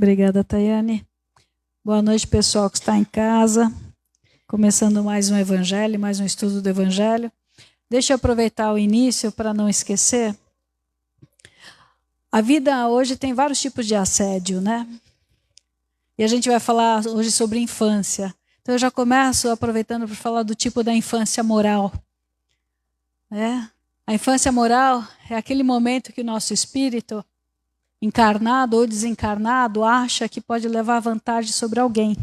Obrigada, Tayane. Boa noite, pessoal que está em casa. Começando mais um evangelho, mais um estudo do evangelho. Deixa eu aproveitar o início para não esquecer. A vida hoje tem vários tipos de assédio, né? E a gente vai falar hoje sobre infância. Então eu já começo aproveitando para falar do tipo da infância moral. A infância moral é aquele momento que o nosso espírito, encarnado ou desencarnado, acha que pode levar vantagem sobre alguém.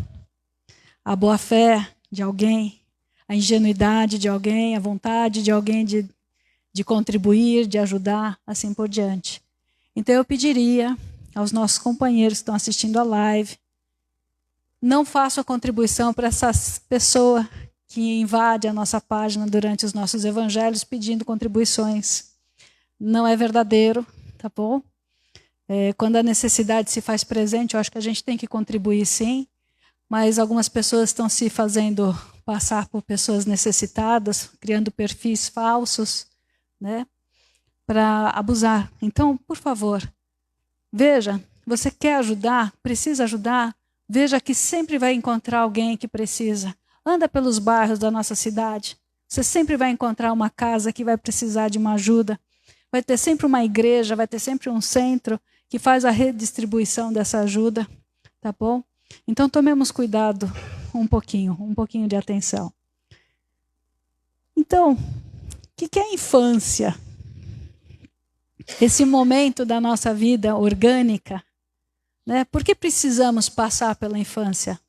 A boa-fé de alguém, a ingenuidade de alguém, a vontade de alguém de contribuir, de ajudar, assim por diante. Então eu pediria aos nossos companheiros que estão assistindo a live, não façam a contribuição para essa pessoa que invade a nossa página durante os nossos evangelhos pedindo contribuições. Não é verdadeiro, tá bom? Quando a necessidade se faz presente, eu acho que a gente tem que contribuir sim, mas algumas pessoas estão se fazendo passar por pessoas necessitadas, criando perfis falsos, né, para abusar. Então, por favor, veja, você quer ajudar, precisa ajudar, veja que sempre vai encontrar alguém que precisa. Anda pelos bairros da nossa cidade, você sempre vai encontrar uma casa que vai precisar de uma ajuda. Vai ter sempre uma igreja, vai ter sempre um centro que faz a redistribuição dessa ajuda, tá bom? Então tomemos cuidado um pouquinho de atenção. Então, o que é a infância? Esse momento da nossa vida orgânica, né? Por que precisamos passar pela infância?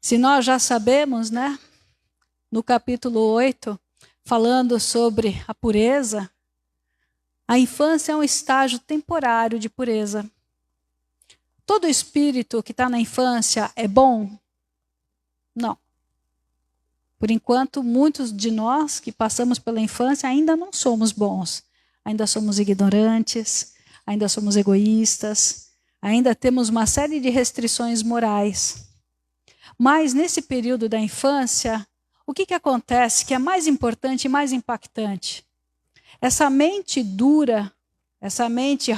Se nós já sabemos, né, no capítulo 8, falando sobre a pureza, a infância é um estágio temporário de pureza. Todo espírito que está na infância é bom? Não. Por enquanto, muitos de nós que passamos pela infância ainda não somos bons. Ainda somos ignorantes, ainda somos egoístas, ainda temos uma série de restrições morais. Mas nesse período da infância, o que acontece que é mais importante e mais impactante? Essa mente dura, essa mente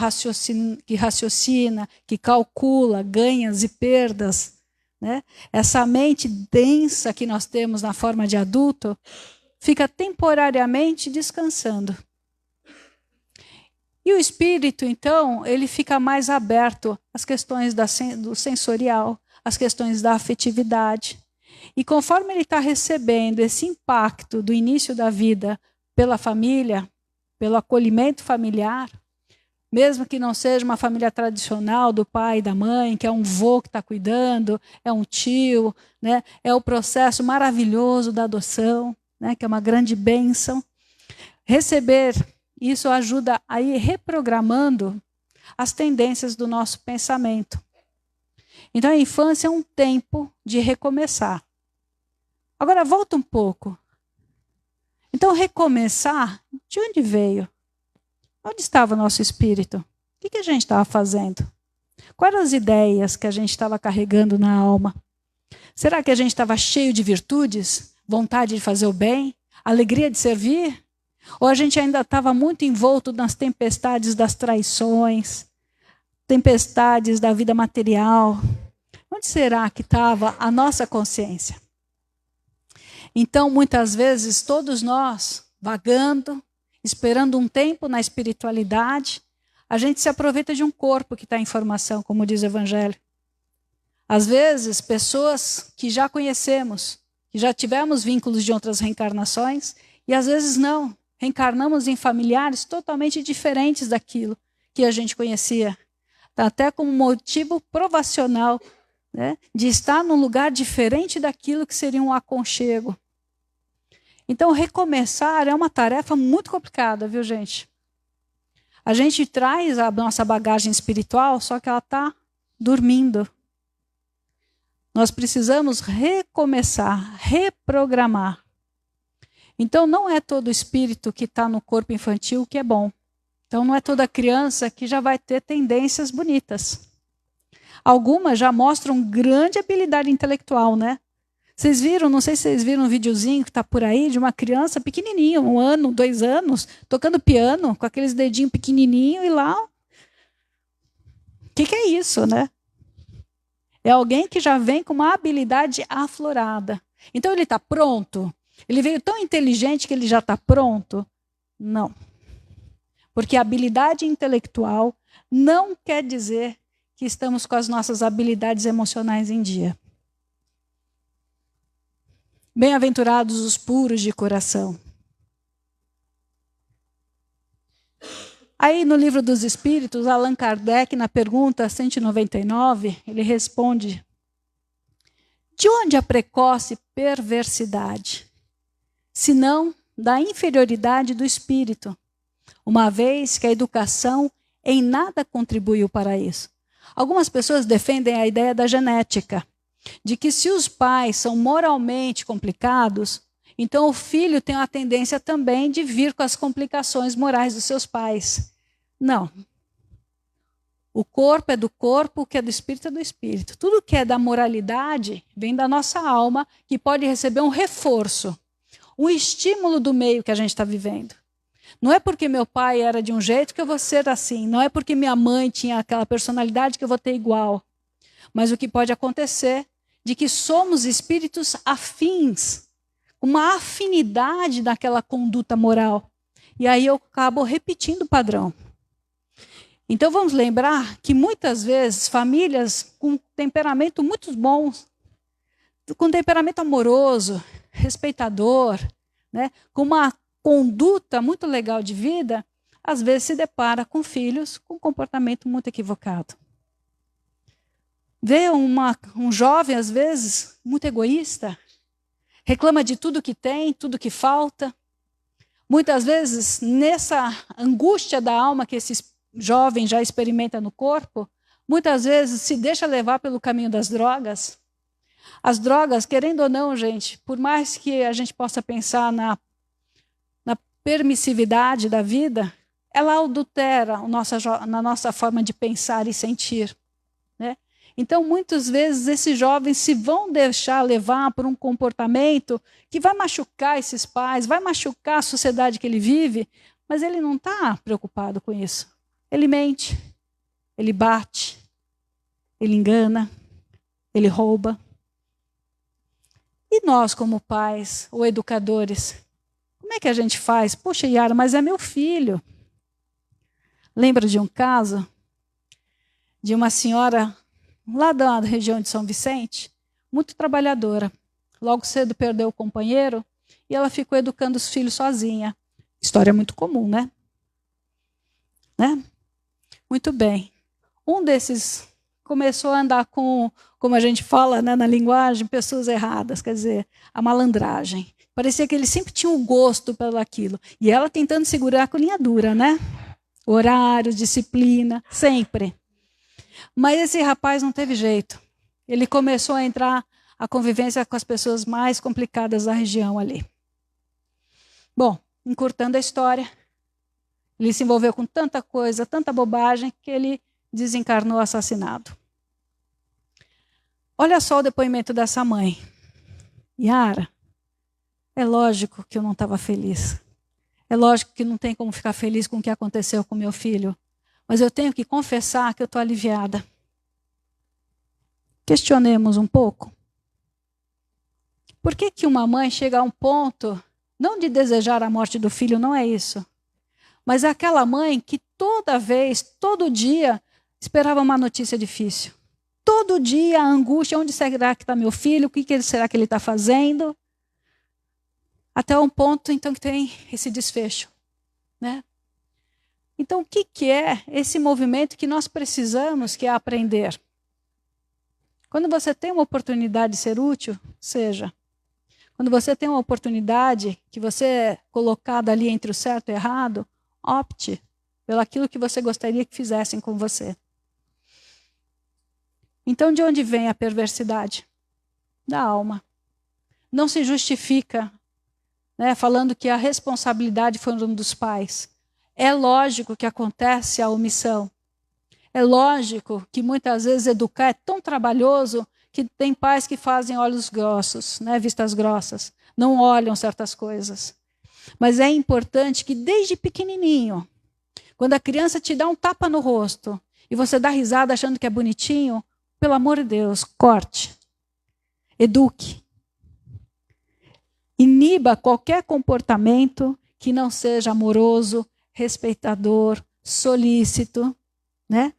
que raciocina, que calcula ganhos e perdas, né? Essa mente densa que nós temos na forma de adulto, fica temporariamente descansando. E o espírito, então, ele fica mais aberto às questões do sensorial, às questões da afetividade. E conforme ele está recebendo esse impacto do início da vida pela família, pelo acolhimento familiar, mesmo que não seja uma família tradicional do pai e da mãe, que é um vô que está cuidando, é um tio, né? É o processo maravilhoso da adoção, né? Que é uma grande bênção. Receber isso ajuda a ir reprogramando as tendências do nosso pensamento. Então a infância é um tempo de recomeçar. Agora volta um pouco. Então recomeçar, de onde veio? Onde estava o nosso espírito? O que a gente estava fazendo? Quais eram as ideias que a gente estava carregando na alma? Será que a gente estava cheio de virtudes? Vontade de fazer o bem? Alegria de servir? Ou a gente ainda estava muito envolto nas tempestades das traições? Tempestades da vida material? Onde será que estava a nossa consciência? Então, muitas vezes, todos nós, vagando, esperando um tempo na espiritualidade, a gente se aproveita de um corpo que está em formação, como diz o Evangelho. Às vezes, pessoas que já conhecemos, que já tivemos vínculos de outras reencarnações, e às vezes não, reencarnamos em familiares totalmente diferentes daquilo que a gente conhecia. Até como motivo provacional, né, de estar num lugar diferente daquilo que seria um aconchego. Então, recomeçar é uma tarefa muito complicada, viu, gente? A gente traz a nossa bagagem espiritual, só que ela está dormindo. Nós precisamos recomeçar, reprogramar. Então, não é todo espírito que está no corpo infantil que é bom. Então, não é toda criança que já vai ter tendências bonitas. Algumas já mostram grande habilidade intelectual, né? Vocês viram, não sei se vocês viram um videozinho que está por aí de uma criança pequenininha, 1 ano, 2 anos, tocando piano com aqueles dedinhos pequenininhos e lá. O que é isso, né? É alguém que já vem com uma habilidade aflorada. Então ele está pronto? Ele veio tão inteligente que ele já está pronto? Não. Porque a habilidade intelectual não quer dizer que estamos com as nossas habilidades emocionais em dia. Bem-aventurados os puros de coração. Aí no Livro dos Espíritos, Allan Kardec, na pergunta 199, ele responde: de onde a precoce perversidade? Senão da inferioridade do espírito, uma vez que a educação em nada contribuiu para isso. Algumas pessoas defendem a ideia da genética, de que se os pais são moralmente complicados, então o filho tem a tendência também de vir com as complicações morais dos seus pais. Não. O corpo é do corpo, o que é do espírito é do espírito. Tudo que é da moralidade vem da nossa alma, que pode receber um reforço, um estímulo do meio que a gente está vivendo. Não é porque meu pai era de um jeito que eu vou ser assim. Não é porque minha mãe tinha aquela personalidade que eu vou ter igual. Mas o que pode acontecer de que somos espíritos afins, uma afinidade daquela conduta moral. E aí eu acabo repetindo o padrão. Então vamos lembrar que muitas vezes famílias com temperamento muito bons, com temperamento amoroso, respeitador, né, com uma conduta muito legal de vida, às vezes se depara com filhos com comportamento muito equivocado. Vê um jovem, às vezes, muito egoísta, reclama de tudo que tem, tudo que falta. Muitas vezes, nessa angústia da alma que esse jovem já experimenta no corpo, muitas vezes se deixa levar pelo caminho das drogas. As drogas, querendo ou não, gente, por mais que a gente possa pensar na permissividade da vida, ela adultera na nossa forma de pensar e sentir, né? Então, muitas vezes, esses jovens se vão deixar levar por um comportamento que vai machucar esses pais, vai machucar a sociedade que ele vive, mas ele não está preocupado com isso. Ele mente, ele bate, ele engana, ele rouba. E nós, como pais ou educadores, como é que a gente faz? Poxa, Yara, mas é meu filho. Lembra de um caso de uma senhora lá da região de São Vicente, muito trabalhadora. Logo cedo perdeu o companheiro e ela ficou educando os filhos sozinha. História muito comum, né? Muito bem. Um desses começou a andar com, como a gente fala, né, na linguagem, pessoas erradas, quer dizer, a malandragem. Parecia que ele sempre tinha um gosto pelo aquilo. E ela tentando segurar com linha dura, né? Horários, disciplina, sempre. Mas esse rapaz não teve jeito. Ele começou a entrar a convivência com as pessoas mais complicadas da região ali. Bom, encurtando a história, ele se envolveu com tanta coisa, tanta bobagem, que ele desencarnou assassinado. Olha só o depoimento dessa mãe. Yara, é lógico que eu não estava feliz. É lógico que não tem como ficar feliz com o que aconteceu com meu filho. Mas eu tenho que confessar que eu estou aliviada. Questionemos um pouco. Por que uma mãe chega a um ponto, não de desejar a morte do filho, não é isso. Mas é aquela mãe que toda vez, todo dia, esperava uma notícia difícil. Todo dia a angústia, onde será que está meu filho? O que será que ele está fazendo? Até um ponto, então, que tem esse desfecho, né? Então, o que é esse movimento que nós precisamos, que é aprender? Quando você tem uma oportunidade de ser útil, seja. Quando você tem uma oportunidade que você é colocado ali entre o certo e o errado, opte pelo aquilo que você gostaria que fizessem com você. Então, de onde vem a perversidade? Da alma. Não se justifica, né, falando que a responsabilidade foi um dos pais. É lógico que acontece a omissão. É lógico que muitas vezes educar é tão trabalhoso que tem pais que fazem olhos grossos, né, vistas grossas, não olham certas coisas. Mas é importante que desde pequenininho, quando a criança te dá um tapa no rosto e você dá risada achando que é bonitinho, pelo amor de Deus, corte. Eduque. Iniba qualquer comportamento que não seja amoroso, respeitador, solícito, né?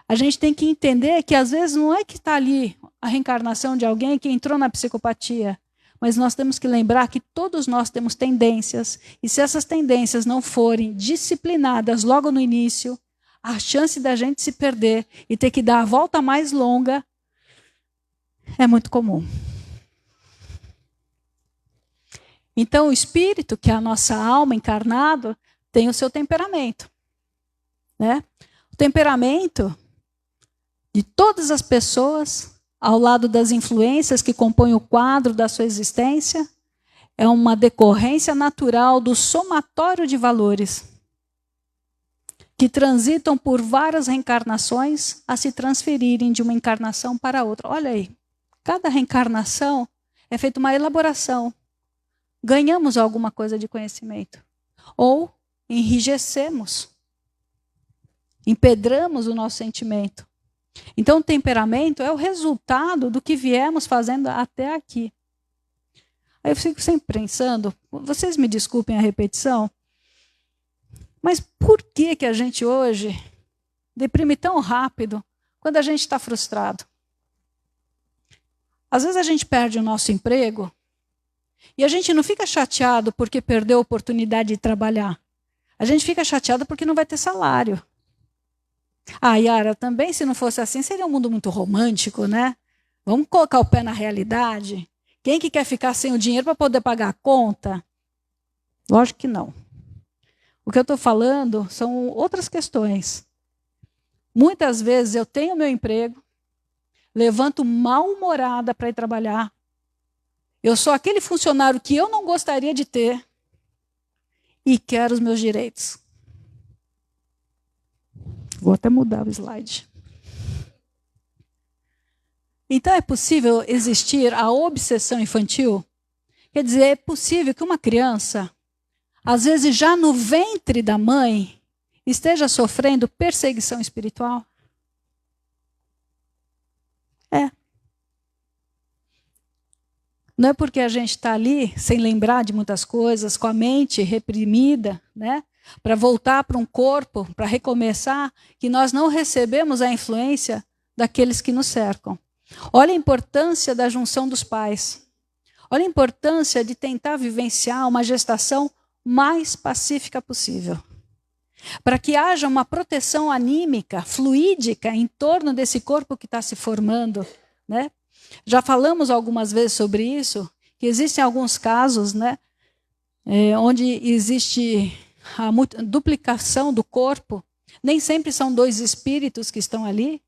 A gente tem que entender que às vezes não é que está ali a reencarnação de alguém que entrou na psicopatia, mas nós temos que lembrar que todos nós temos tendências, e se essas tendências não forem disciplinadas logo no início, a chance da gente se perder e ter que dar a volta mais longa é muito comum. Então, o espírito, que é a nossa alma encarnada, tem o seu temperamento, né? O temperamento de todas as pessoas, ao lado das influências que compõem o quadro da sua existência, é uma decorrência natural do somatório de valores que transitam por várias reencarnações a se transferirem de uma encarnação para outra. Olha aí, cada reencarnação é feita uma elaboração. Ganhamos alguma coisa de conhecimento. Ou enrijecemos, empedramos o nosso sentimento. Então, o temperamento é o resultado do que viemos fazendo até aqui. Aí eu fico sempre pensando, vocês me desculpem a repetição, mas por que a gente hoje deprime tão rápido quando a gente está frustrado? Às vezes a gente perde o nosso emprego e a gente não fica chateado porque perdeu a oportunidade de trabalhar. A gente fica chateado porque não vai ter salário. Ah, Yara, também se não fosse assim, seria um mundo muito romântico, né? Vamos colocar o pé na realidade. Quem que quer ficar sem o dinheiro para poder pagar a conta? Lógico que não. O que eu estou falando são outras questões. Muitas vezes eu tenho meu emprego, levanto mal-humorada para ir trabalhar. Eu sou aquele funcionário que eu não gostaria de ter e quero os meus direitos. Vou até mudar o slide. Então é possível existir a obsessão infantil? Quer dizer, é possível que uma criança, às vezes já no ventre da mãe, esteja sofrendo perseguição espiritual? É. Não é porque a gente está ali sem lembrar de muitas coisas, com a mente reprimida, né? Para voltar para um corpo, para recomeçar, que nós não recebemos a influência daqueles que nos cercam. Olha a importância da junção dos pais. Olha a importância de tentar vivenciar uma gestação mais pacífica possível. Para que haja uma proteção anímica, fluídica, em torno desse corpo que está se formando, né? Já falamos algumas vezes sobre isso, que existem alguns casos, né, onde existe a duplicação do corpo. Nem sempre são dois espíritos que estão ali,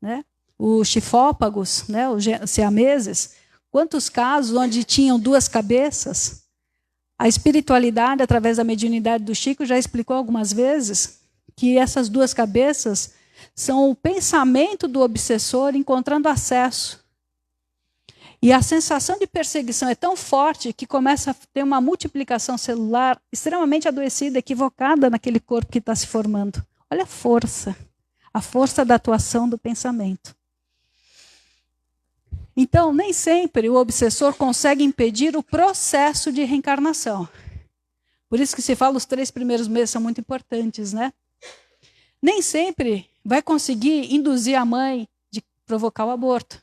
né? Os chifópagos, né, os siameses. Quantos casos onde tinham duas cabeças? A espiritualidade, através da mediunidade do Chico, já explicou algumas vezes que essas duas cabeças são o pensamento do obsessor encontrando acesso. E a sensação de perseguição é tão forte que começa a ter uma multiplicação celular extremamente adoecida, equivocada naquele corpo que está se formando. Olha a força da atuação do pensamento. Então, nem sempre o obsessor consegue impedir o processo de reencarnação. Por isso que se fala os 3 primeiros meses são muito importantes, né? Nem sempre vai conseguir induzir a mãe de provocar o aborto.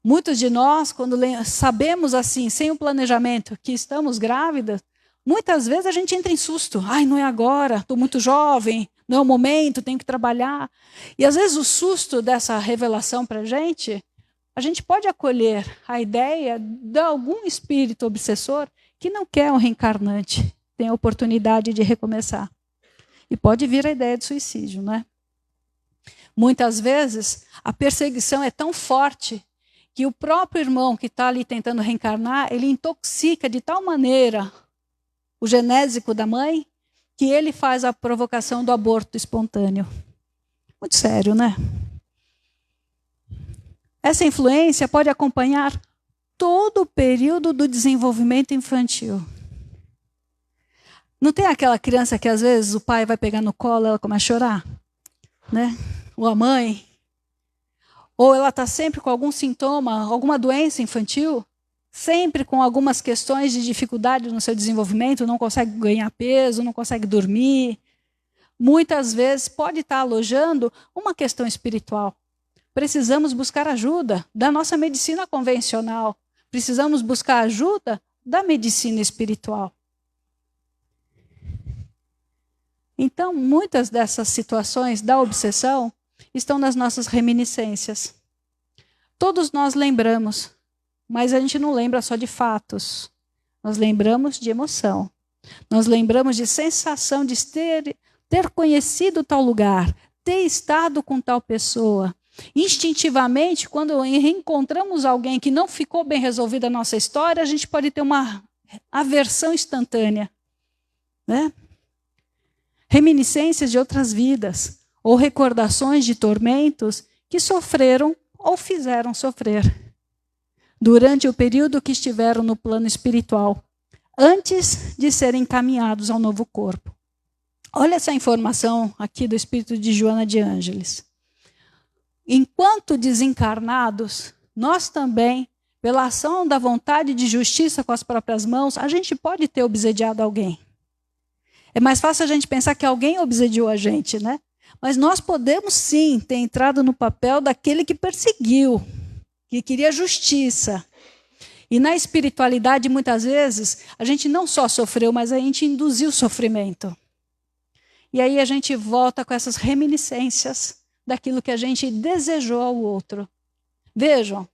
Muitos de nós, quando sabemos assim, sem o planejamento, que estamos grávidas, muitas vezes a gente entra em susto. Ai, não é agora, estou muito jovem, não é o momento, tenho que trabalhar. E às vezes o susto dessa revelação para a gente pode acolher a ideia de algum espírito obsessor que não quer um reencarnante, tem a oportunidade de recomeçar. E pode vir a ideia de suicídio, né? Muitas vezes a perseguição é tão forte que o próprio irmão que está ali tentando reencarnar, ele intoxica de tal maneira o genésico da mãe, que ele faz a provocação do aborto espontâneo. Muito sério, né? Essa influência pode acompanhar todo o período do desenvolvimento infantil. Não tem aquela criança que às vezes o pai vai pegar no colo e ela começa a chorar? Né? Ou a mãe? Ou ela está sempre com algum sintoma, alguma doença infantil, sempre com algumas questões de dificuldade no seu desenvolvimento, não consegue ganhar peso, não consegue dormir. Muitas vezes pode estar alojando uma questão espiritual. Precisamos buscar ajuda da nossa medicina convencional. Precisamos buscar ajuda da medicina espiritual. Então, muitas dessas situações da obsessão estão nas nossas reminiscências. Todos nós lembramos, mas a gente não lembra só de fatos. Nós lembramos de emoção. Nós lembramos de sensação de ter conhecido tal lugar, ter estado com tal pessoa. Instintivamente, quando reencontramos alguém que não ficou bem resolvida a nossa história, a gente pode ter uma aversão instantânea, né? Reminiscências de outras vidas, ou recordações de tormentos que sofreram ou fizeram sofrer durante o período que estiveram no plano espiritual, antes de serem encaminhados ao novo corpo. Olha essa informação aqui do espírito de Joana de Ângeles. Enquanto desencarnados, nós também, pela ação da vontade de justiça com as próprias mãos, a gente pode ter obsediado alguém. É mais fácil a gente pensar que alguém obsediou a gente, né? Mas nós podemos sim ter entrado no papel daquele que perseguiu, que queria justiça. E na espiritualidade, muitas vezes, a gente não só sofreu, mas a gente induziu sofrimento. E aí a gente volta com essas reminiscências daquilo que a gente desejou ao outro. Vejam,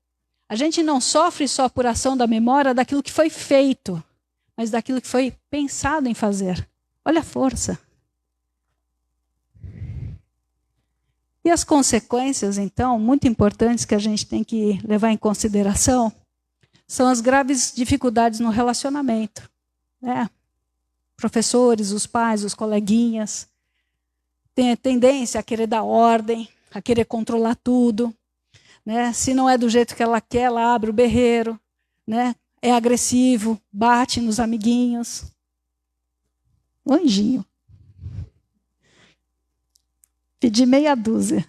a gente não sofre só por ação da memória daquilo que foi feito, mas daquilo que foi pensado em fazer. Olha a força. E as consequências, então, muito importantes que a gente tem que levar em consideração, são as graves dificuldades no relacionamento, né? Professores, os pais, os coleguinhas, têm a tendência a querer dar ordem, a querer controlar tudo, né? Se não é do jeito que ela quer, ela abre o berreiro, né? É agressivo, bate nos amiguinhos. Um anjinho. Pedi meia dúzia.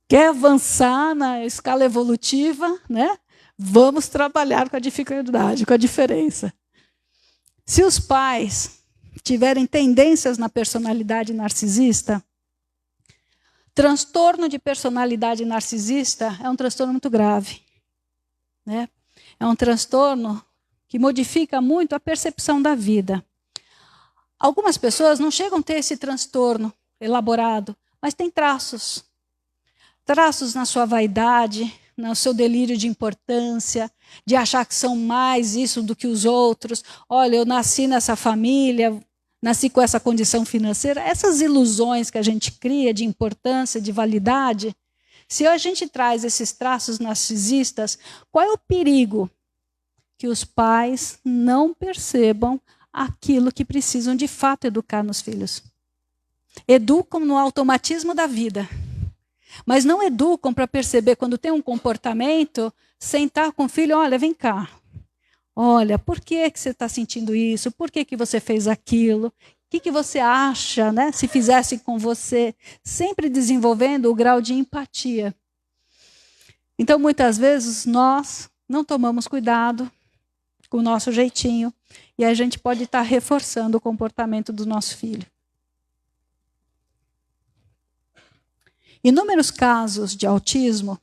Quer avançar na escala evolutiva, né? Vamos trabalhar com a dificuldade, com a diferença. Se os pais tiverem tendências na personalidade narcisista, transtorno de personalidade narcisista é um transtorno muito grave, né? É um transtorno que modifica muito a percepção da vida. Algumas pessoas não chegam a ter esse transtorno elaborado, mas têm traços. Traços na sua vaidade, no seu delírio de importância, de achar que são mais isso do que os outros. Olha, eu nasci nessa família, nasci com essa condição financeira. Essas ilusões que a gente cria de importância, de validade, se a gente traz esses traços narcisistas, qual é o perigo? Que os pais não percebam aquilo que precisam de fato educar nos filhos. Educam no automatismo da vida. Mas não educam para perceber quando tem um comportamento, sentar com o filho, olha, vem cá. Olha, por que você está sentindo isso? Por que você fez aquilo? O que você acha, né, se fizesse com você? Sempre desenvolvendo o grau de empatia. Então, muitas vezes, nós não tomamos cuidado com o nosso jeitinho e a gente pode estar reforçando o comportamento do nosso filho. Inúmeros casos de autismo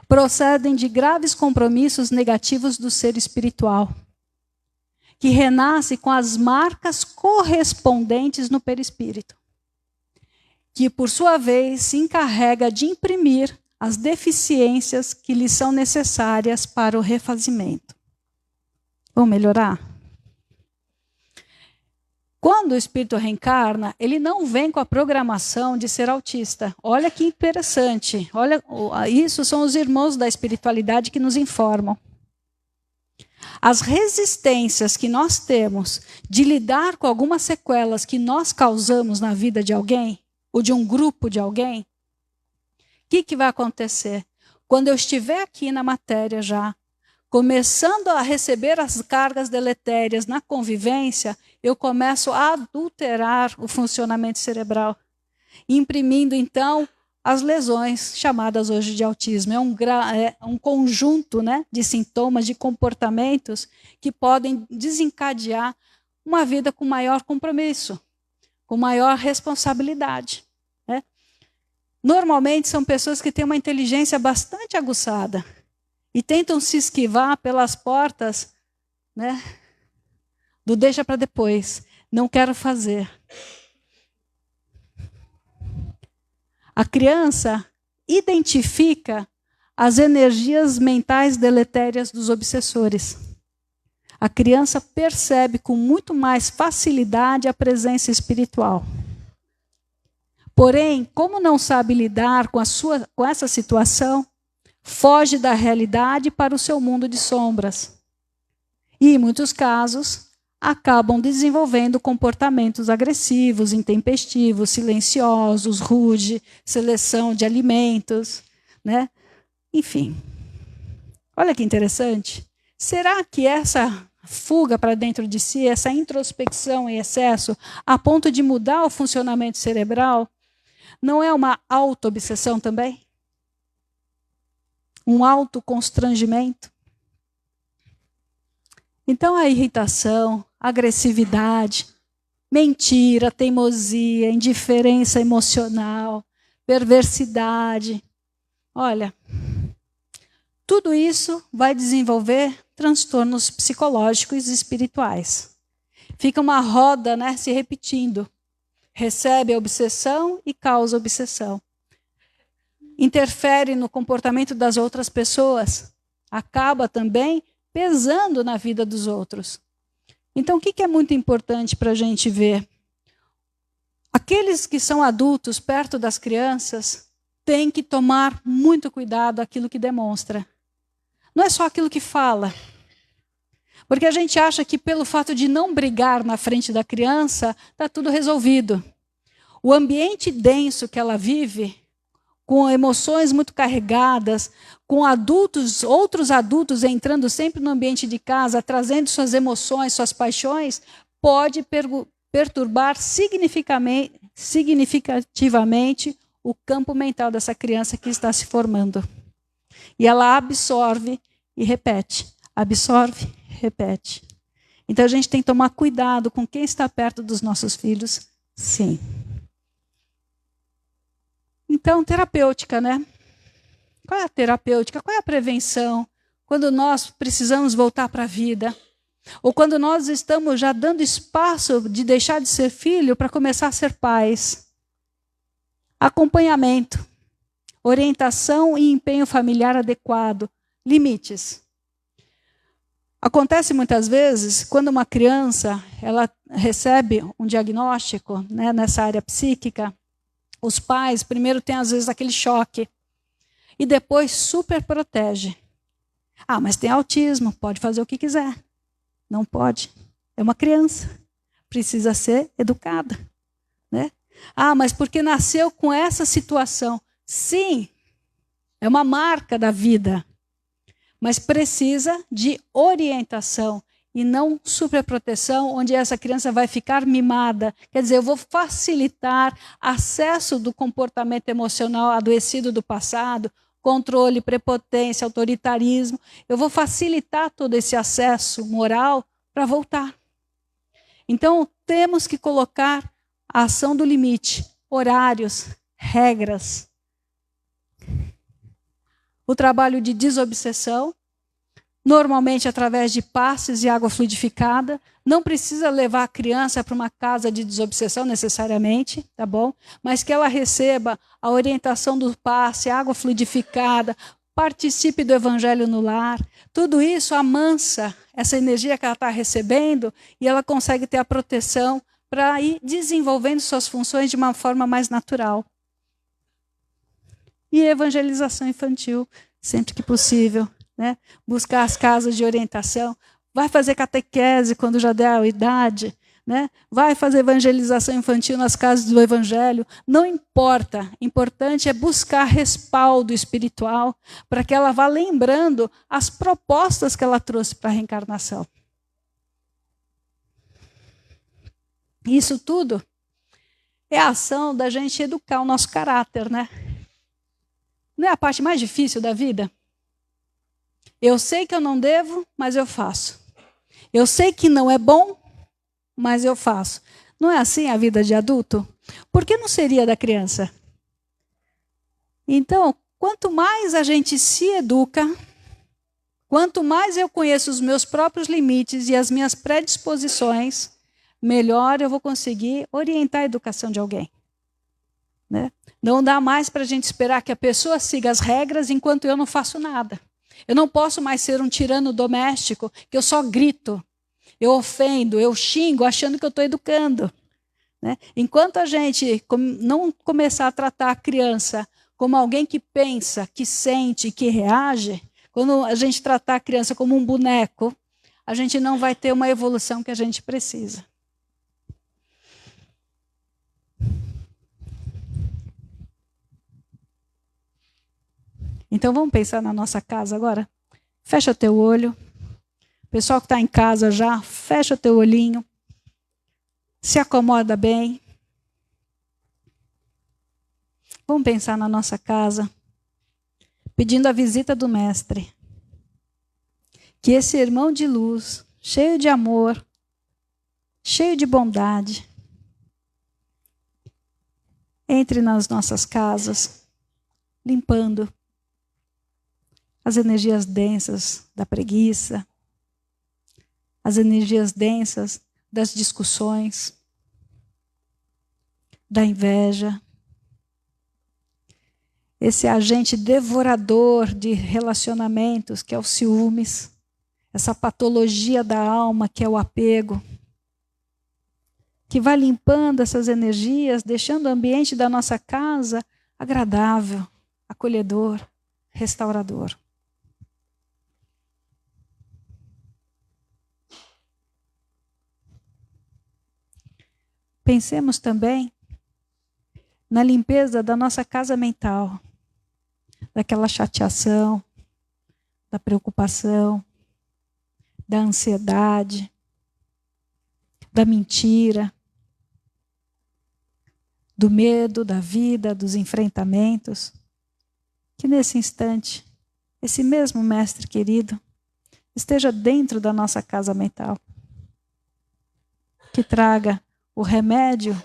procedem de graves compromissos negativos do ser espiritual, que renasce com as marcas correspondentes no perispírito, que, por sua vez, se encarrega de imprimir as deficiências que lhe são necessárias para o refazimento. Vamos melhorar? Quando o espírito reencarna, ele não vem com a programação de ser autista. Olha que interessante. Olha, isso são os irmãos da espiritualidade que nos informam. As resistências que nós temos de lidar com algumas sequelas que nós causamos na vida de alguém, ou de um grupo de alguém, o que vai acontecer? Quando eu estiver aqui na matéria já, começando a receber as cargas deletérias na convivência, eu começo a adulterar o funcionamento cerebral, imprimindo, então, as lesões chamadas hoje de autismo. É um conjunto, né, de sintomas, de comportamentos que podem desencadear uma vida com maior compromisso, com maior responsabilidade, né? Normalmente são pessoas que têm uma inteligência bastante aguçada e tentam se esquivar pelas portas, né, do deixa para depois, não quero fazer. A criança identifica as energias mentais deletérias dos obsessores. A criança percebe com muito mais facilidade a presença espiritual. Porém, como não sabe lidar com essa situação, foge da realidade para o seu mundo de sombras. E, em muitos casos, acabam desenvolvendo comportamentos agressivos, intempestivos, silenciosos, rude, seleção de alimentos, né? Enfim. Olha que interessante. Será que essa fuga para dentro de si, essa introspecção em excesso, a ponto de mudar o funcionamento cerebral, não é uma auto-obsessão também? Um autoconstrangimento? Então, a irritação, a agressividade, mentira, teimosia, indiferença emocional, perversidade. Olha, tudo isso vai desenvolver transtornos psicológicos e espirituais. Fica uma roda, né, se repetindo. Recebe a obsessão e causa obsessão. Interfere no comportamento das outras pessoas. Acaba também pesando na vida dos outros. Então, o que é muito importante para a gente ver? Aqueles que são adultos perto das crianças têm que tomar muito cuidado aquilo que demonstra. Não é só aquilo que fala. Porque a gente acha que pelo fato de não brigar na frente da criança, está tudo resolvido. O ambiente denso que ela vive, com emoções muito carregadas, com adultos, outros adultos entrando sempre no ambiente de casa, trazendo suas emoções, suas paixões, pode perturbar significativamente o campo mental dessa criança que está se formando. E ela absorve e repete, absorve, repete. Então a gente tem que tomar cuidado com quem está perto dos nossos filhos, sim. Então, terapêutica, né? Qual é a terapêutica? Qual é a prevenção? Quando nós precisamos voltar para a vida. Ou quando nós estamos já dando espaço de deixar de ser filho para começar a ser pais. Acompanhamento, orientação e empenho familiar adequado. Limites. Acontece muitas vezes, quando uma criança ela recebe um diagnóstico, né, nessa área psíquica, os pais primeiro têm às vezes aquele choque e depois super protege. Ah, mas tem autismo, pode fazer o que quiser. Não pode. É uma criança. Precisa ser educada, né? Ah, mas porque nasceu com essa situação. Sim, é uma marca da vida. Mas precisa de orientação e não superproteção, onde essa criança vai ficar mimada. Quer dizer, eu vou facilitar acesso do comportamento emocional adoecido do passado, controle, prepotência, autoritarismo. Eu vou facilitar todo esse acesso moral para voltar. Então, temos que colocar a ação do limite, horários, regras. O trabalho de desobsessão, normalmente através de passes e água fluidificada. Não precisa levar a criança para uma casa de desobsessão necessariamente, tá bom? Mas que ela receba a orientação do passe, água fluidificada, participe do evangelho no lar. Tudo isso amansa essa energia que ela está recebendo e ela consegue ter a proteção para ir desenvolvendo suas funções de uma forma mais natural. E evangelização infantil, sempre que possível. Né? Buscar as casas de orientação, vai fazer catequese quando já der a idade, né? Vai fazer evangelização infantil nas casas do evangelho, não importa, importante é buscar respaldo espiritual para que ela vá lembrando as propostas que ela trouxe para a reencarnação. Isso tudo é a ação da gente educar o nosso caráter, né? Não é a parte mais difícil da vida? Eu sei que eu não devo, mas eu faço. Eu sei que não é bom, mas eu faço. Não é assim a vida de adulto? Por que não seria da criança? Então, quanto mais a gente se educa, quanto mais eu conheço os meus próprios limites e as minhas predisposições, melhor eu vou conseguir orientar a educação de alguém. Né? Não dá mais para a gente esperar que a pessoa siga as regras enquanto eu não faço nada. Eu não posso mais ser um tirano doméstico, que eu só grito, eu ofendo, eu xingo, achando que eu estou educando. Né? Enquanto a gente não começar a tratar a criança como alguém que pensa, que sente, que reage, quando a gente tratar a criança como um boneco, a gente não vai ter uma evolução que a gente precisa. Então vamos pensar na nossa casa agora? Fecha teu olho. Pessoal que está em casa já, fecha teu olhinho. Se acomoda bem. Vamos pensar na nossa casa, pedindo a visita do Mestre. Que esse irmão de luz, cheio de amor, cheio de bondade, entre nas nossas casas, limpando as energias densas da preguiça, as energias densas das discussões, da inveja, esse agente devorador de relacionamentos, que é o ciúmes, essa patologia da alma, que é o apego, que vai limpando essas energias, deixando o ambiente da nossa casa agradável, acolhedor, restaurador. Pensemos também na limpeza da nossa casa mental, daquela chateação, da preocupação, da ansiedade, da mentira, do medo da vida, dos enfrentamentos. Que nesse instante, esse mesmo Mestre querido esteja dentro da nossa casa mental. Que traga o remédio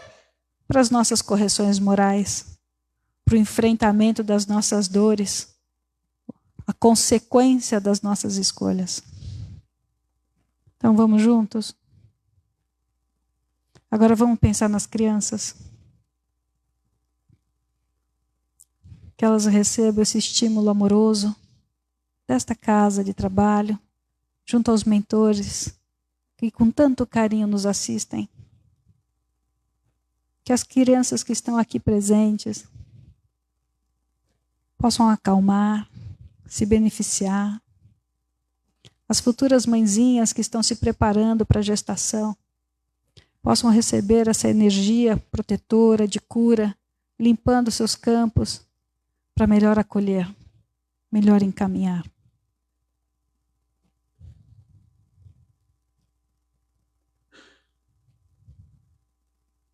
para as nossas correções morais, para o enfrentamento das nossas dores, a consequência das nossas escolhas. Então vamos juntos? Agora vamos pensar nas crianças. Que elas recebam esse estímulo amoroso desta casa de trabalho, junto aos mentores que com tanto carinho nos assistem. Que as crianças que estão aqui presentes possam acalmar, se beneficiar. As futuras mãezinhas que estão se preparando para a gestação possam receber essa energia protetora, de cura, limpando seus campos para melhor acolher, melhor encaminhar.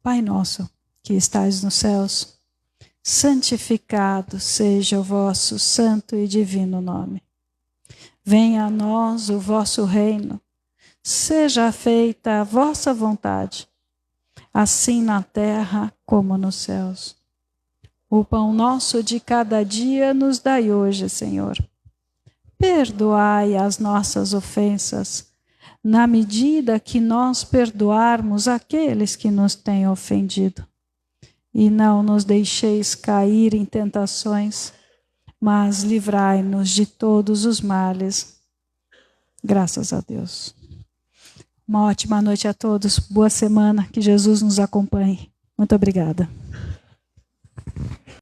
Pai nosso, que estais nos céus, santificado seja o vosso santo e divino nome. Venha a nós o vosso reino, seja feita a vossa vontade, assim na terra como nos céus. O pão nosso de cada dia nos dai hoje, Senhor. Perdoai as nossas ofensas, na medida que nós perdoarmos aqueles que nos têm ofendido. E não nos deixeis cair em tentações, mas livrai-nos de todos os males. Graças a Deus. Uma ótima noite a todos. Boa semana. Que Jesus nos acompanhe. Muito obrigada.